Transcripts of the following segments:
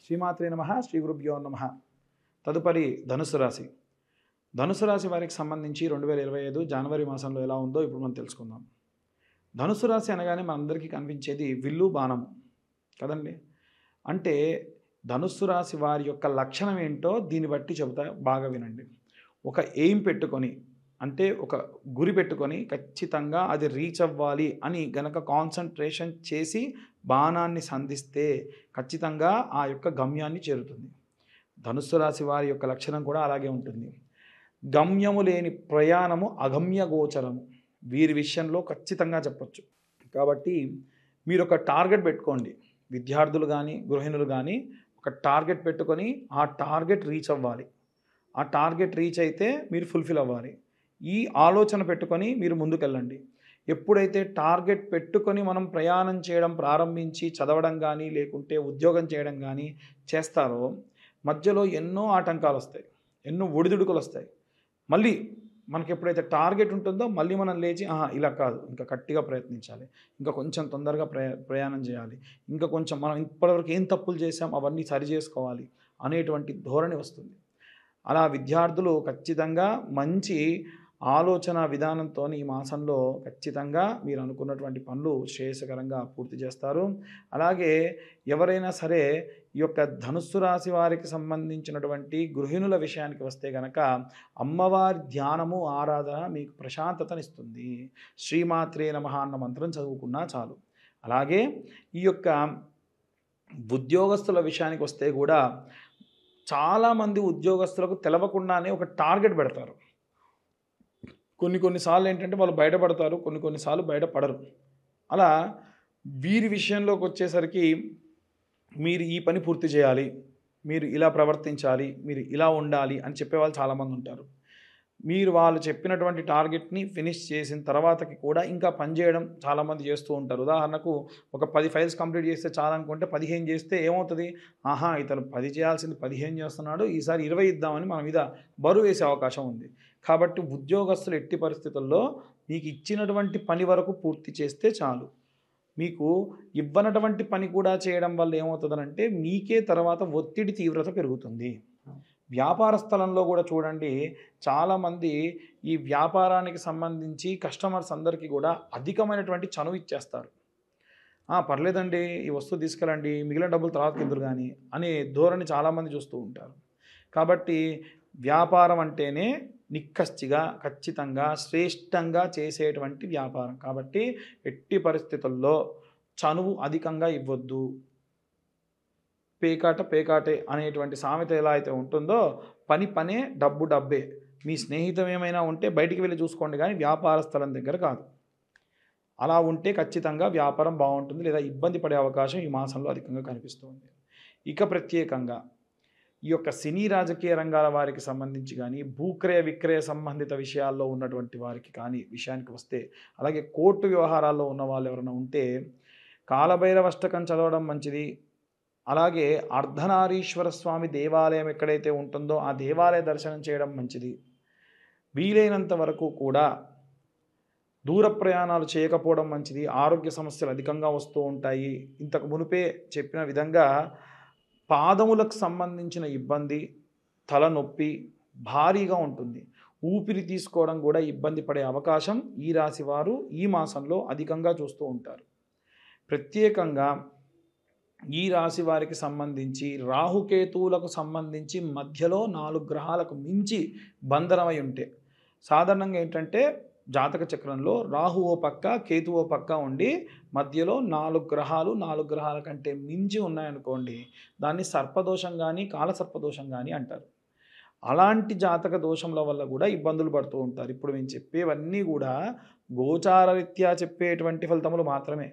శ్రీమాత్రే నమః శ్రీ గురుభ్యో నమః. తదుపరి ధనుసు రాశి. ధనుసు రాశి వారికి సంబంధించి 2025 జనవరి మాసంలో ఎలా ఉందో ఇప్పుడు మనం తెలుసుకుందాం. ధనుసు రాశి అనగానే మనందరికీ కనిపించేది విల్లు బాణం కదండి. అంటే ధనుస్సు రాశి వారి యొక్క లక్షణం ఏంటో దీన్ని బట్టి చెబుతా, బాగా వినండి. ఒక ఎయిమ్ పెట్టుకొని, అంటే ఒక గురి పెట్టుకొని ఖచ్చితంగా అది రీచ్ అవ్వాలి అని గనక కాన్సన్ట్రేషన్ చేసి బాణాన్ని సంధిస్తే ఖచ్చితంగా ఆ యొక్క గమ్యాన్ని చేరుతుంది. ధనుస్సు రాశి వారి యొక్క లక్షణం కూడా అలాగే ఉంటుంది. గమ్యము లేని ప్రయాణము అగమ్య గోచరము, వీరి విషయంలో ఖచ్చితంగా చెప్పొచ్చు. కాబట్టి మీరు ఒక టార్గెట్ పెట్టుకోండి. విద్యార్థులు కానీ గృహిణులు కానీ ఒక టార్గెట్ పెట్టుకొని ఆ టార్గెట్ రీచ్ అవ్వాలి. ఆ టార్గెట్ రీచ్ అయితే మీరు ఫుల్ఫిల్ అవ్వాలి. ఈ ఆలోచన పెట్టుకొని మీరు ముందుకెళ్ళండి. ఎప్పుడైతే టార్గెట్ పెట్టుకొని మనం ప్రయాణం చేయడం ప్రారంభించి చదవడం కానీ లేకుంటే ఉద్యోగం చేయడం కానీ చేస్తారో మధ్యలో ఎన్నో ఆటంకాలు వస్తాయి, ఎన్నో ఒడిదుడుకులు వస్తాయి. మళ్ళీ మనకి ఎప్పుడైతే టార్గెట్ ఉంటుందో మళ్ళీ మనం లేచి ఇలా కాదు, ఇంకా గట్టిగా ప్రయత్నించాలి, ఇంకా కొంచెం తొందరగా ప్రయాణం చేయాలి, ఇంకా కొంచెం మనం ఇప్పటివరకు ఏం తప్పులు చేసాం అవన్నీ సరి చేసుకోవాలి అనేటువంటి ధోరణి వస్తుంది. అలా విద్యార్థులు ఖచ్చితంగా మంచి ఆలోచన విధానంతో ఈ మాసంలో ఖచ్చితంగా మీరు అనుకున్నటువంటి పనులు శ్రేయస్కరంగా పూర్తి చేస్తారు. అలాగే ఎవరైనా సరే ఈ యొక్క ధనుస్సు రాశి వారికి సంబంధించినటువంటి గృహిణుల విషయానికి వస్తే కనుక అమ్మవారి ధ్యానము ఆరాధన మీకు ప్రశాంతతనిస్తుంది. శ్రీమాత్రే నమః అన్న మంత్రం చదువుకున్నా చాలు. అలాగే ఈ యొక్క ఉద్యోగస్తుల విషయానికి వస్తే కూడా చాలామంది ఉద్యోగస్తులకు తెలవకుండానే ఒక టార్గెట్ పెడతారు. కొన్నిసార్లు ఏంటంటే వాళ్ళు బయటపడతారు, కొన్నిసార్లు బయటపడరు. అలా వీరి విషయంలోకి వచ్చేసరికి మీరు ఈ పని పూర్తి చేయాలి, మీరు ఇలా ప్రవర్తించాలి, మీరు ఇలా ఉండాలి అని చెప్పేవాళ్ళు చాలామంది ఉంటారు. మీరు వాళ్ళు చెప్పినటువంటి టార్గెట్ని ఫినిష్ చేసిన తర్వాతకి కూడా ఇంకా పనిచేయడం చాలామంది చేస్తూ ఉంటారు. ఉదాహరణకు ఒక 10 ఫైల్స్ కంప్లీట్ చేస్తే చాలనుకుంటే 15 చేస్తే ఏమవుతుంది, ఇతను 10 చేయాల్సింది 15 చేస్తున్నాడు, ఈసారి 20 ఇద్దామని మన మీద బరువు వేసే అవకాశం ఉంది. కాబట్టి ఉద్యోగస్తులు ఎట్టి పరిస్థితుల్లో మీకు ఇచ్చినటువంటి పని వరకు పూర్తి చేస్తే చాలు. మీకు ఇవ్వనటువంటి పని కూడా చేయడం వల్ల ఏమవుతుందనంటే మీకే తర్వాత ఒత్తిడి తీవ్రత పెరుగుతుంది. వ్యాపార స్థలంలో కూడా చూడండి, చాలామంది ఈ వ్యాపారానికి సంబంధించి కస్టమర్స్ అందరికీ కూడా అధికమైనటువంటి చనువు ఇచ్చేస్తారు. పర్లేదండి, ఈ వస్తువు తీసుకెళ్ళండి, మిగిలిన డబ్బులు తర్వాత ఇద్దరు కానీ అనే ధోరణి చాలామంది చూస్తూ ఉంటారు. కాబట్టి వ్యాపారం అంటేనే నిక్కచ్చిగా ఖచ్చితంగా శ్రేష్టంగా చేసేటువంటి వ్యాపారం. కాబట్టి ఎట్టి పరిస్థితుల్లో చనువు అధికంగా ఇవ్వద్దు. పేకాటే అనేటువంటి సామెత ఎలా అయితే ఉంటుందో పనే డబ్బు డబ్బే. మీ స్నేహితం ఏమైనా ఉంటే బయటికి వెళ్ళి చూసుకోండి, కానీ వ్యాపార స్థలం దగ్గర కాదు. అలా ఉంటే ఖచ్చితంగా వ్యాపారం బాగుంటుంది, లేదా ఇబ్బంది పడే అవకాశం ఈ మాసంలో అధికంగా కనిపిస్తుంది. ఇక ప్రత్యేకంగా ఈ యొక్క సినీ రాజకీయ రంగాల వారికి సంబంధించి కానీ భూక్రయ విక్రయ సంబంధిత విషయాల్లో ఉన్నటువంటి వారికి కానీ విషయానికి వస్తే, అలాగే కోర్టు వ్యవహారాల్లో ఉన్న వాళ్ళు ఎవరైనా ఉంటే కాలభైరవష్టకం చదవడం మంచిది. అలాగే అర్ధనారీశ్వర స్వామి దేవాలయం ఎక్కడైతే ఉంటుందో ఆ దేవాలయ దర్శనం చేయడం మంచిది. వీలైనంత వరకు కూడా దూర ప్రయాణాలు చేయకపోవడం మంచిది. ఆరోగ్య సమస్యలు అధికంగా వస్తూ ఉంటాయి. ఇంతకు మునుపే చెప్పిన విధంగా పాదములకు సంబంధించిన ఇబ్బంది, తలనొప్పి భారీగా ఉంటుంది. ఊపిరి తీసుకోవడం కూడా ఇబ్బంది పడే అవకాశం ఈ రాశి వారు ఈ మాసంలో అధికంగా చూస్తూ ఉంటారు. ప్రత్యేకంగా ఈ రాశి వారికి సంబంధించి రాహుకేతువులకు సంబంధించి మధ్యలో 4 గ్రహాలకు మించి బంధనమై ఉంటే, సాధారణంగా ఏంటంటే జాతక చక్రంలో రాహు ఓ పక్క కేతు ఓ పక్క ఉండి మధ్యలో 4 గ్రహాల కంటే మించి ఉన్నాయనుకోండి, దాన్ని సర్పదోషం కానీ కాలసర్పదోషం కానీ అంటారు. అలాంటి జాతక దోషంల వల్ల కూడా ఇబ్బందులు పడుతూ ఉంటారు. ఇప్పుడు మేము చెప్పేవన్నీ కూడా గోచారరీత్యా చెప్పేటువంటి ఫలితములు మాత్రమే.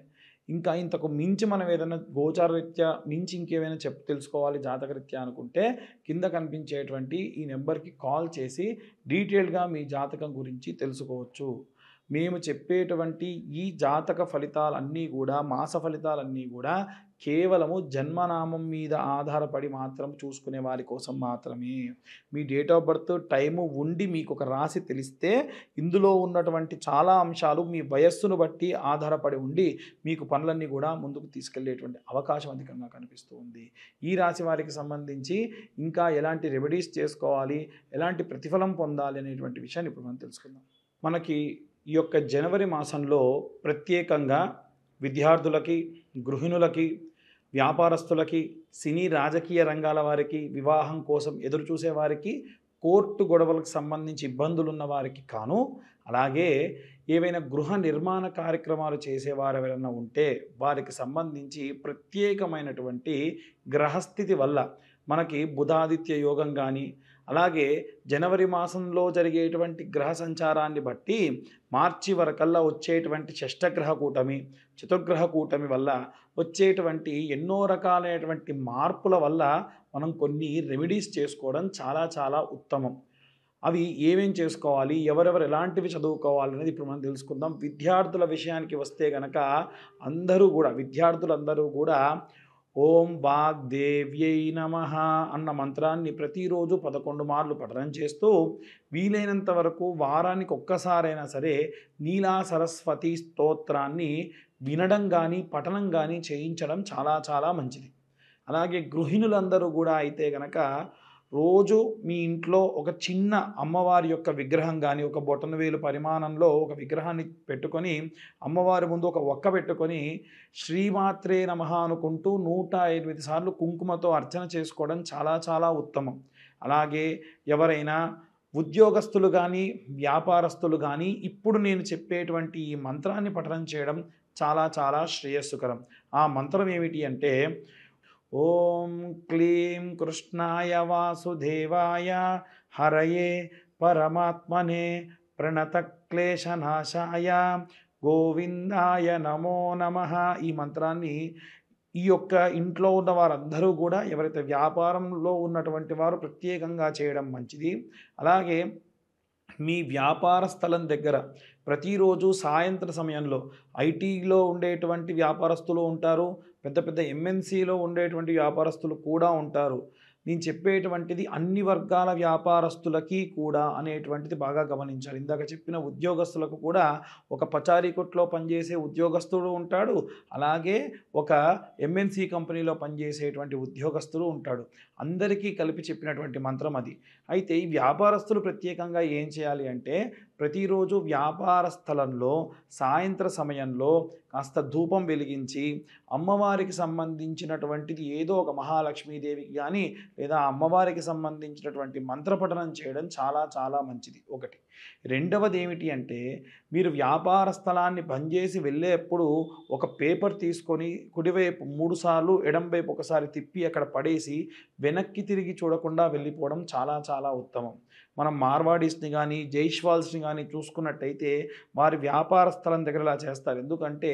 ఇంకా ఇంతకు మించి మనం ఏదైనా గోచారరీత్యా మించి ఇంకేమైనా తెలుసుకోవాలి జాతకరీత్యా అనుకుంటే కింద కనిపించేటువంటి ఈ నెంబర్కి కాల్ చేసి డీటెయిల్గా మీ జాతకం గురించి తెలుసుకోవచ్చు. మేము చెప్పేటువంటి ఈ జాతక ఫలితాలన్నీ కూడా, మాస ఫలితాలన్నీ కూడా కేవలము జన్మనామం మీద ఆధారపడి మాత్రం చూసుకునే వారి కోసం మాత్రమే. మీ డేట్ ఆఫ్ బర్త్ టైము ఉండి మీకు ఒక రాశి తెలిస్తే ఇందులో ఉన్నటువంటి చాలా అంశాలు మీ వయస్సును బట్టి ఆధారపడి ఉండి మీకు పనులన్నీ కూడా ముందుకు తీసుకెళ్లేటువంటి అవకాశం అధికంగా కనిపిస్తూ ఉంది. ఈ రాశి వారికి సంబంధించి ఇంకా ఎలాంటి రెమెడీస్ చేసుకోవాలి, ఎలాంటి ప్రతిఫలం పొందాలి అనేటువంటి విషయాన్ని ఇప్పుడు మనం తెలుసుకుందాం. మనకి ఈ యొక్క జనవరి మాసంలో ప్రత్యేకంగా విద్యార్థులకి, గృహిణులకి, వ్యాపారస్తులకి, సినీ రాజకీయ రంగాల వారికి, వివాహం కోసం ఎదురు చూసే వారికి, కోర్టు గొడవలకు సంబంధించి ఇబ్బందులు ఉన్న వారికి కాను, అలాగే ఏవైనా గృహ నిర్మాణ కార్యక్రమాలు చేసేవారు ఎవరైనా ఉంటే వారికి సంబంధించి ప్రత్యేకమైనటువంటి గ్రహస్థితి వల్ల మనకి బుధాదిత్య యోగం కానీ, అలాగే జనవరి మాసంలో జరిగేటువంటి గ్రహ సంచారాన్ని బట్టి మార్చి వరకల్లా వచ్చేటువంటి షష్టగ్రహ కూటమి, చతుర్గ్రహ కూటమి వల్ల వచ్చేటువంటి ఎన్నో రకాలైనటువంటి మార్పుల వల్ల మనం కొన్ని రెమెడీస్ చేసుకోవడం చాలా చాలా ఉత్తమం. అవి ఏమేం చేసుకోవాలి, ఎవరెవరు ఎలాంటివి చదువుకోవాలి అనేది ఇప్పుడు మనం తెలుసుకుందాం. విద్యార్థుల విషయానికి వస్తే కనుక విద్యార్థులందరూ కూడా ఓం వాగ్దేవ్యై నమః అన్న మంత్రాన్ని ప్రతిరోజు 11 మార్లు పఠనం చేస్తూ వీలైనంత వరకు వారానికి ఒక్కసారైనా సరే నీలా సరస్వతి స్తోత్రాన్ని వినడం కానీ పఠనం కానీ చేయించడం చాలా చాలా మంచిది. అలాగే గృహిణులందరూ కూడా అయితే కనుక రోజు మీ ఇంట్లో ఒక చిన్న అమ్మవారి యొక్క విగ్రహం కానీ ఒక బొటనవేలు పరిమాణంలో ఒక విగ్రహాన్ని పెట్టుకొని అమ్మవారి ముందు ఒక ఒక్క పెట్టుకొని శ్రీమాత్రే నమః అనుకుంటూ 108 సార్లు కుంకుమతో అర్చన చేసుకోవడం చాలా చాలా ఉత్తమం. అలాగే ఎవరైనా ఉద్యోగస్తులు కానీ వ్యాపారస్తులు కానీ ఇప్పుడు నేను చెప్పేటువంటి ఈ మంత్రాన్ని పఠనం చేయడం చాలా చాలా శ్రేయస్సుకరం. ఆ మంత్రం ఏమిటి అంటే ఓం క్లీం కృష్ణాయ వాసుదేవాయ హరయే పరమాత్మనే ప్రణతక్లేశనాశాయ గోవిందాయ నమో నమః. ఈ మంత్రాన్ని ఈ యొక్క ఇంట్లో ఉన్న వారందరూ కూడా ఎవరైతే వ్యాపారంలో ఉన్నటువంటి వారు ప్రత్యేకంగా చేయడం మంచిది. అలాగే మీ వ్యాపార స్థలం దగ్గర ప్రతిరోజు సాయంత్ర సమయంలో ఐటీలో ఉండేటువంటి వ్యాపారస్తులు ఉంటారు, పెద్ద పెద్ద ఎంఎన్సీలో ఉండేటువంటి వ్యాపారస్తులు కూడా ఉంటారు. నేను చెప్పేటువంటిది అన్ని వర్గాల వ్యాపారస్తులకి కూడా అనేటువంటిది బాగా గమనించాలి. ఇందాక చెప్పిన ఉద్యోగస్తులకు కూడా ఒక పచారీ కొట్లో పనిచేసే ఉద్యోగస్తుడు ఉంటాడు, అలాగే ఒక ఎంఎన్సీ కంపెనీలో పనిచేసేటువంటి ఉద్యోగస్తుడు ఉంటాడు. అందరికీ కలిపి చెప్పినటువంటి మంత్రం అది. అయితే ఈ వ్యాపారస్తులు ప్రత్యేకంగా ఏం చేయాలి అంటే ప్రతిరోజు వ్యాపార స్థలంలో సాయంత్ర సమయంలో కాస్త ధూపం వెలిగించి అమ్మవారికి సంబంధించినటువంటిది ఏదో ఒక మహాలక్ష్మీదేవికి కానీ లేదా అమ్మవారికి సంబంధించినటువంటి మంత్రపఠనం చేయడం చాలా చాలా మంచిది. ఒకటి. రెండవది ఏమిటి అంటే మీరు వ్యాపార స్థలాన్ని బంద్ చేసి వెళ్ళేప్పుడు ఒక పేపర్ తీసుకొని కుడివైపు 3 సార్లు ఎడంవైపు ఒకసారి తిప్పి అక్కడ పడేసి వెనక్కి తిరిగి చూడకుండా వెళ్ళిపోవడం చాలా చాలా ఉత్తమం. మనం మార్వాడీస్ని కానీ జైష్వాల్స్ని కానీ చూసుకున్నట్టయితే వారి వ్యాపార స్థలం దగ్గర ఇలా చేస్తారు. ఎందుకంటే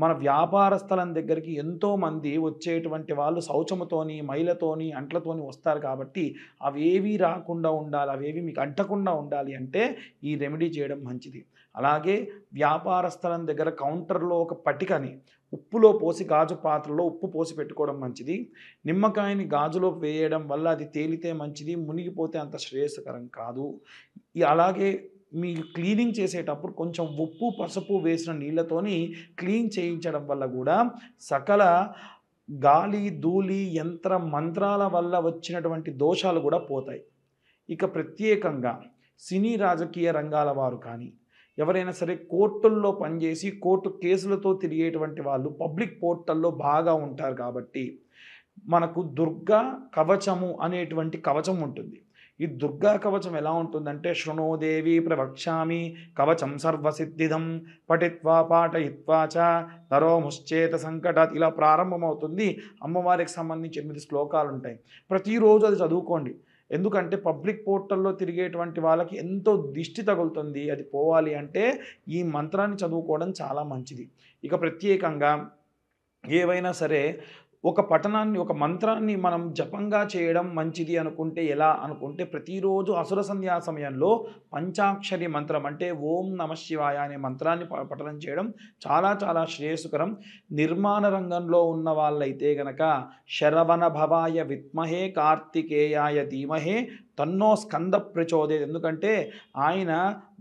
మన వ్యాపార స్థలం దగ్గరికి ఎంతోమంది వచ్చేటువంటి వాళ్ళు శౌచముతోని మైలతోని అంట్లతోని వస్తారు కాబట్టి అవేవి రాకుండా ఉండాలి, అవేవి మీకు అంటకుండా ఉండాలి అంటే ఈ రెమెడీ చేయడం మంచిది. అలాగే వ్యాపార స్థలం దగ్గర కౌంటర్లో ఒక పటికని ఉప్పులో పోసి గాజు పాత్రలో ఉప్పు పోసి పెట్టుకోవడం మంచిది. నిమ్మకాయని గాజులో వేయడం వల్ల అది తేలితే మంచిది, మునిగిపోతే అంత శ్రేయస్కరం కాదు. అలాగే మీరు క్లీనింగ్ చేసేటప్పుడు కొంచెం ఉప్పు పసుపు వేసిన నీళ్ళతోని క్లీన్ చేయించడం వల్ల కూడా సకల గాలి ధూళి యంత్ర మంత్రాల వల్ల వచ్చినటువంటి దోషాలు కూడా పోతాయి. ఇక ప్రత్యేకంగా సినీ రాజకీయ రంగాల వారు కానీ ఎవరైనా సరే కోర్టుల్లో పనిచేసి కోర్టు కేసులతో తిరిగేటువంటి వాళ్ళు పబ్లిక్ పోర్టల్లో బాగా ఉంటారు కాబట్టి మనకు దుర్గా కవచము అనేటువంటి కవచం ఉంటుంది. ఈ దుర్గా కవచం ఎలా ఉంటుందంటే శృణోదేవి ప్రవక్ష్యామి కవచం సర్వసిద్ధిదం పఠిత్వా పాఠయిత్వా చ నరోముశ్చేత సంకటాత్ ఇలా ప్రారంభమవుతుంది. అమ్మవారికి సంబంధించి 8 శ్లోకాలు ఉంటాయి. ప్రతిరోజు అది చదువుకోండి. ఎందుకంటే పబ్లిక్ పోర్టల్లో తిరిగేటువంటి వాళ్ళకి ఎంతో దిష్టి తగులుతుంది. అది పోవాలి అంటే ఈ మంత్రాన్ని చదువుకోవడం చాలా మంచిది. ఇక ప్రత్యేకంగా ఏవైనా సరే ఒక పఠనాన్ని, ఒక మంత్రాన్ని మనం జపంగా చేయడం మంచిది అనుకుంటే ఎలా అనుకుంటే, ప్రతిరోజు అసుర సంధ్యా సమయంలో పంచాక్షరి మంత్రం అంటే ఓం నమ శివాయ అనే మంత్రాన్ని పఠనం చేయడం చాలా చాలా శ్రేయస్కరం. నిర్మాణ రంగంలో ఉన్న వాళ్ళైతే గనక శరవణ భవాయ విద్మహే కార్తికేయాయ ధీమహే తన్నో స్కంద ప్రచోదయత్. ఎందుకంటే ఆయన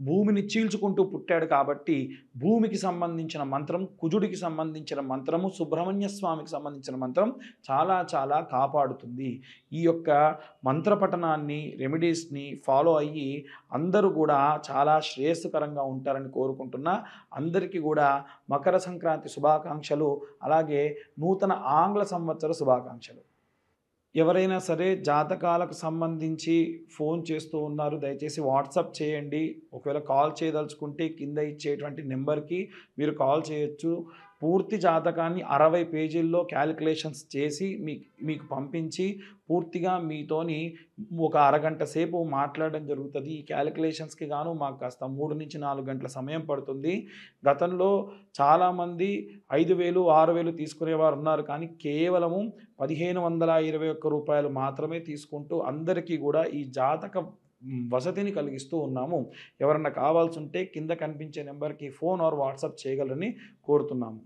భూమిని చీల్చుకుంటూ పుట్టాడు కాబట్టి భూమికి సంబంధించిన మంత్రం, కుజుడికి సంబంధించిన మంత్రము, సుబ్రహ్మణ్య స్వామికి సంబంధించిన మంత్రం చాలా చాలా కాపాడుతుంది. ఈ యొక్క మంత్రపఠనాన్ని, రెమెడీస్ని ఫాలో అయ్యి అందరూ కూడా చాలా శ్రేయస్కరంగా ఉంటారని కోరుకుంటున్నా. అందరికీ కూడా మకర సంక్రాంతి శుభాకాంక్షలు, అలాగే నూతన ఆంగ్ల సంవత్సర శుభాకాంక్షలు. ఎవరైనా సరే జాతకాలకు సంబంధించి ఫోన్ చేస్తూ ఉన్నారు, దయచేసి వాట్సాప్ చేయండి. ఒకవేళ కాల్ చేయదలుచుకుంటే కింద ఇచ్చేటువంటి నెంబర్కి మీరు కాల్ చేయొచ్చు. పూర్తి జాతకాన్ని 60 పేజీల్లో క్యాలిక్యులేషన్స్ చేసి మీకు పంపించి పూర్తిగా మీతోని ఒక అరగంట సేపు మాట్లాడడం జరుగుతుంది. ఈ క్యాలిక్యులేషన్స్కి గాను మాకు కాస్త 3 నుంచి 4 గంటల సమయం పడుతుంది. గతంలో చాలామంది 5,000, 6,000 తీసుకునేవారు ఉన్నారు, కానీ కేవలము రూ. 1,521 మాత్రమే తీసుకుంటూ అందరికీ కూడా ఈ జాతక వసతిని కలిగిస్తూ ఉన్నాము. ఎవరన్నా కావాల్సి ఉంటే కింద కనిపించే నెంబర్కి ఫోన్ ఆర్ వాట్సాప్ చేయగలరని కోరుతున్నాము.